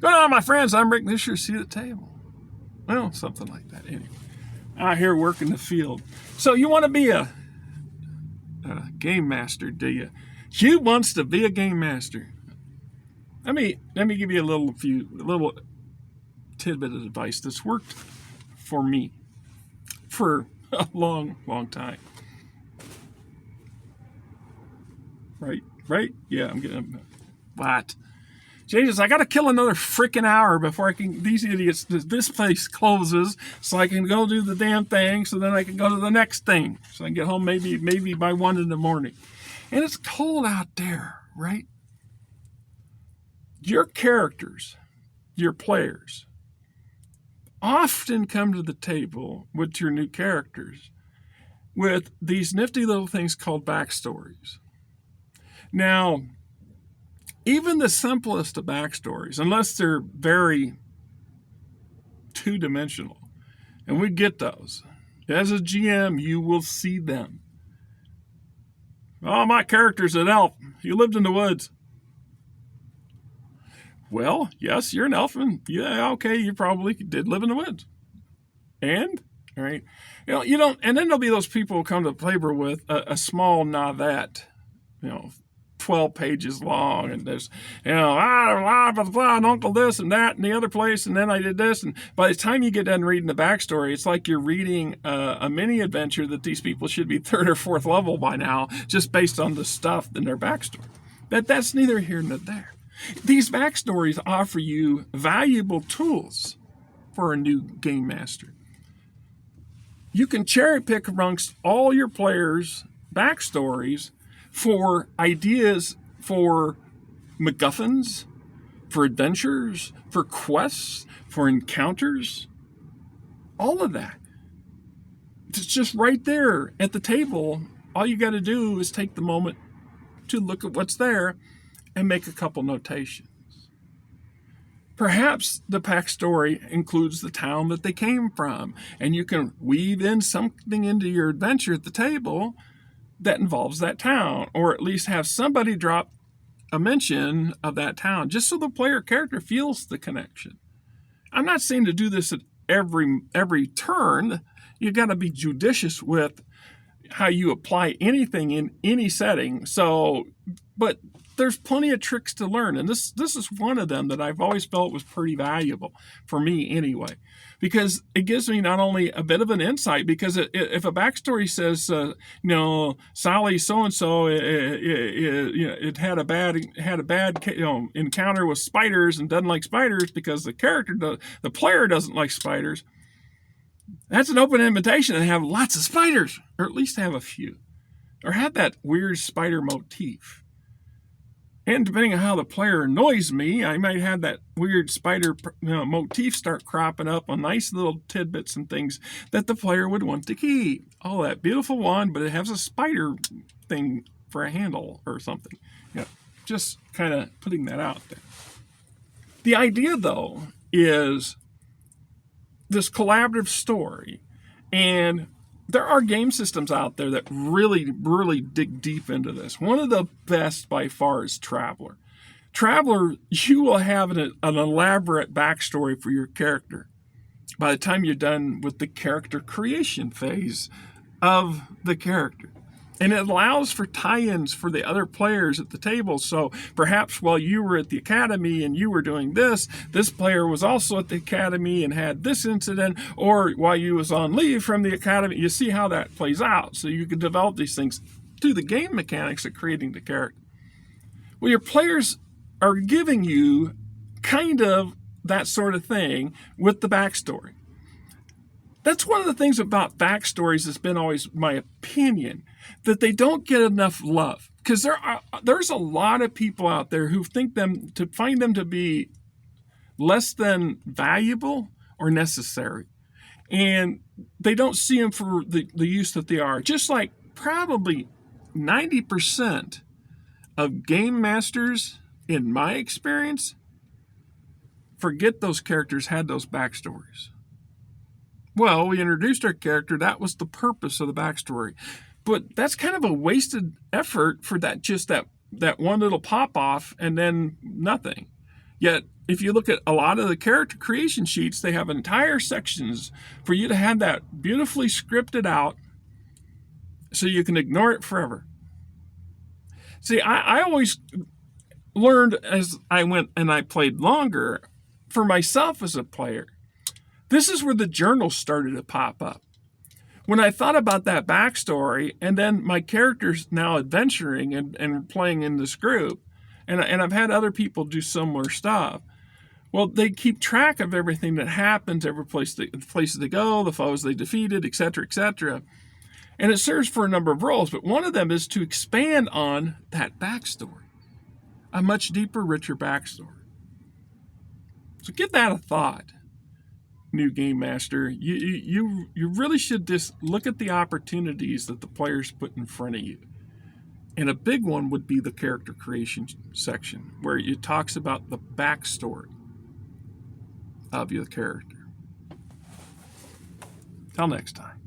Going on, my friends. I'm Rick. This year's seat at the table. Well, something like that. Anyway, out here working the field. So you want to be a game master, do you? You wants to be a game master. Let me give you a little tidbit of advice that's worked for me for a long time. Right? Yeah, I'm getting what? Jesus, I got to kill another freaking hour before I can. These idiots. This place closes, so I can go do the damn thing. So then I can go to the next thing. So I can get home maybe by 1 in the morning. And it's cold out there, right? Your characters, your players, often come to the table with your new characters with these nifty little things called backstories. Now, even the simplest of backstories, unless they're very two-dimensional, and we get those. As a GM, you will see them. Oh, my character's an elf. He lived in the woods. Well, yes, you're an elf, and yeah, okay, you probably did live in the woods. And, all right, you don't, and then there'll be those people who come to the paper with a small novelette, 12 pages long, and there's, blah, blah, blah, and Uncle this and that and the other place, and then I did this, and by the time you get done reading the backstory, it's like you're reading a mini adventure that these people should be third or fourth level by now, just based on the stuff in their backstory. But that's neither here nor there. These backstories offer you valuable tools for a new game master. You can cherry pick amongst all your players' backstories for ideas for McGuffins, for adventures, for quests, for encounters, all of that. It's just right there at the table. All you got to do is take the moment to look at what's there and make a couple notations. Perhaps the backstory includes the town that they came from, and you can weave in something into your adventure at the table that involves that town, or at least have somebody drop a mention of that town, just so the player character feels the connection. I'm not saying to do this at every turn. You got to be judicious with how you apply anything in any setting. But there's plenty of tricks to learn, and this is one of them that I've always felt was pretty valuable for me anyway, because it gives me not only a bit of an insight, because if a backstory says, Sally so and so, it had a bad encounter with spiders and doesn't like spiders because the player doesn't like spiders. That's an open invitation to have lots of spiders, or at least have a few, or have that weird spider motif. And depending on how the player annoys me, I might have that weird spider motif start cropping up on nice little tidbits and things that the player would want to keep. Oh, that beautiful one, but it has a spider thing for a handle or something. Just kind of putting that out there. The idea, though, is this collaborative story, and there are game systems out there that really, really dig deep into this. One of the best by far is Traveler. Traveler, you will have an elaborate backstory for your character by the time you're done with the character creation phase of the character. And it allows for tie-ins for the other players at the table. So perhaps while you were at the academy and you were doing this player was also at the academy and had this incident, or while you was on leave from the academy. You see how that plays out. So you can develop these things through the game mechanics of creating the character. Well, your players are giving you kind of that sort of thing with the backstory. That's one of the things about backstories that's been always my opinion, that they don't get enough love. Because there's a lot of people out there who find them to be less than valuable or necessary. And they don't see them for the use that they are. Just like probably 90% of game masters, in my experience, forget those characters had those backstories. Well, we introduced our character. That was the purpose of the backstory. But that's kind of a wasted effort for that one little pop-off and then nothing. Yet if you look at a lot of the character creation sheets, they have entire sections for you to have that beautifully scripted out so you can ignore it forever. See, I always learned as I went and I played longer for myself as a player. This is where the journals started to pop up. When I thought about that backstory, and then my character's now adventuring and playing in this group, and I've had other people do similar stuff. Well, they keep track of everything that happens, every the places they go, the foes they defeated, etc., etc. And it serves for a number of roles, but one of them is to expand on that backstory, a much deeper, richer backstory. So give that a thought, new game master. You really should just look at the opportunities that the players put in front of you. And a big one would be the character creation section, where it talks about the backstory of your character. Till next time.